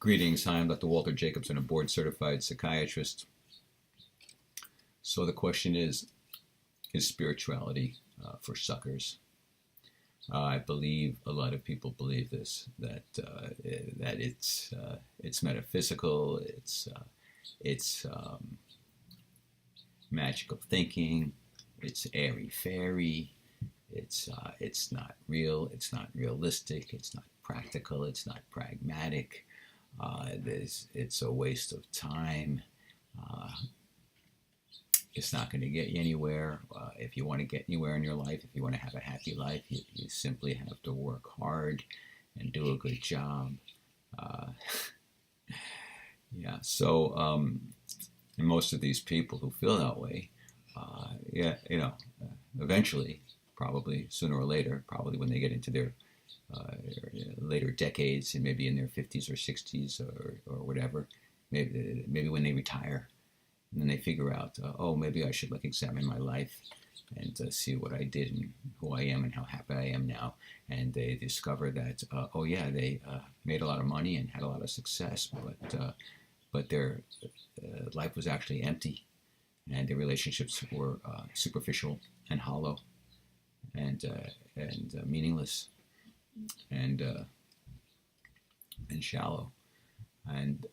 Greetings, hi, I'm Dr. Walter Jacobson, a board-certified psychiatrist. So the question is spirituality for suckers? I believe a lot of people believe this, that it's metaphysical, it's magical thinking, it's airy-fairy, it's not real, it's not realistic, it's not practical, it's not pragmatic. It's a waste of time. It's not going to get you anywhere. If you want to get anywhere in your life, if you want to have a happy life, you simply have to work hard and do a good job. Yeah, so and most of these people who feel that way, eventually, probably sooner or later, probably when they get into their later decades, and maybe in their 50s or 60s or whatever, maybe when they retire, and then they figure out, oh, maybe I should examine my life and see what I did and who I am and how happy I am now. And they discover that, oh yeah, they made a lot of money and had a lot of success, but their life was actually empty, and their relationships were superficial and hollow and meaningless and shallow, and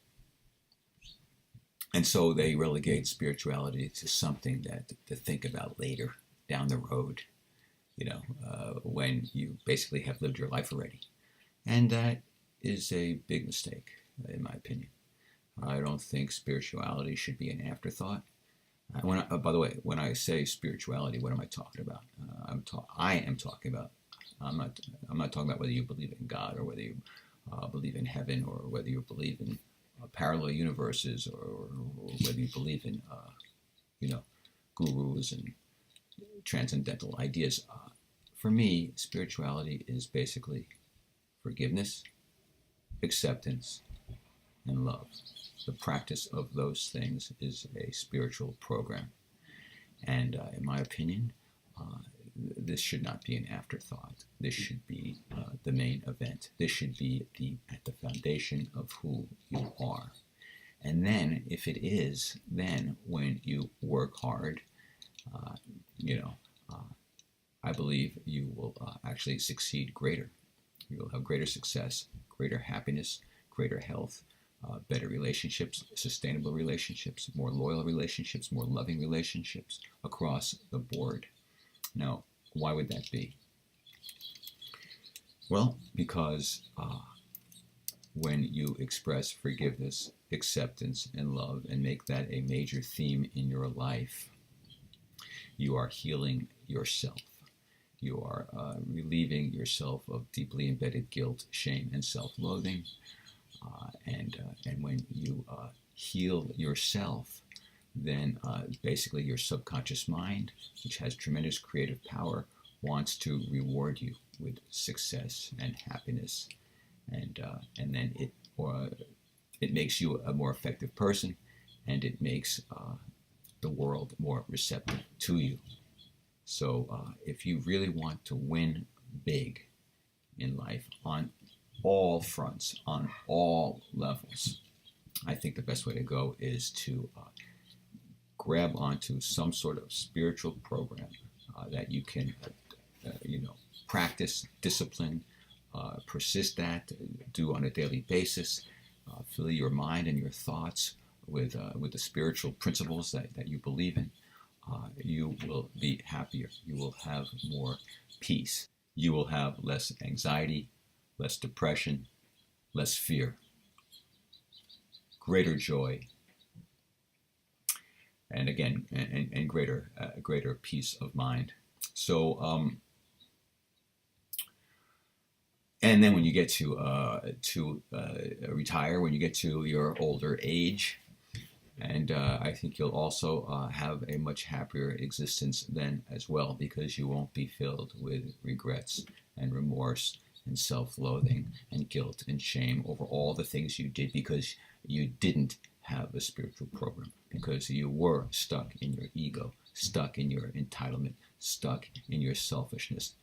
so they relegate spirituality to something that to think about later down the road, when you basically have lived your life already, and that is a big mistake, in my opinion. I don't think spirituality should be an afterthought. By the way, when I say spirituality, what am I talking about? I am talking about. I'm not talking about whether you believe in God or whether you believe in heaven or whether you believe in parallel universes or whether you believe in gurus and transcendental ideas. For me, spirituality is basically forgiveness, acceptance, and love. The practice of those things is a spiritual program, and in my opinion, this should not be an afterthought. This should be the main event. This should be at the foundation of who you are. And then, if it is, then when you work hard, I believe you will actually succeed greater. You will have greater success, greater happiness, greater health, better relationships, sustainable relationships, more loyal relationships, more loving relationships across the board. Now, why would that be? Well, because when you express forgiveness, acceptance, and love, and make that a major theme in your life, you are healing yourself. You are relieving yourself of deeply embedded guilt, shame, and self-loathing. And when you heal yourself, then basically your subconscious mind, which has tremendous creative power, wants to reward you with success and happiness, and then it makes you a more effective person, and it makes the world more receptive to you. So if you really want to win big in life on all fronts, on all levels, I think the best way to go is to grab onto some sort of spiritual program that you can, practice, discipline, persist at, do on a daily basis. Fill your mind and your thoughts with the spiritual principles that you believe in. You will be happier. You will have more peace. You will have less anxiety, less depression, less fear, greater joy, and again, and greater peace of mind. So, and then when you get to retire, when you get to your older age, and I think you'll also have a much happier existence then as well, because you won't be filled with regrets and remorse and self-loathing and guilt and shame over all the things you did because you didn't have a spiritual program, because you were stuck in your ego, stuck in your entitlement, stuck in your selfishness,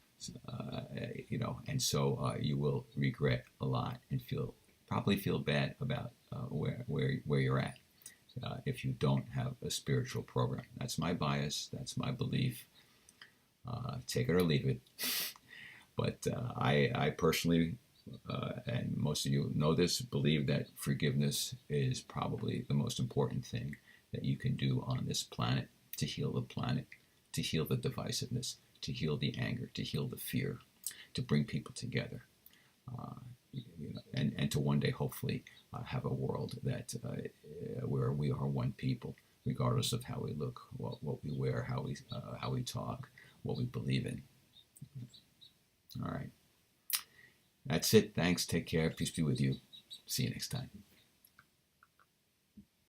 and so you will regret a lot and feel probably feel bad about where you're at if you don't have a spiritual program. That's my bias. That's my belief. Take it or leave it. But I personally, and most of you know this, believe that forgiveness is probably the most important thing that you can do on this planet to heal the planet, to heal the divisiveness, to heal the anger, to heal the fear, to bring people together, and to one day hopefully have a world that where we are one people, regardless of how we look, what we wear, how we talk, what we believe in. All right. That's it. Thanks. Take care. Peace be with you. See you next time.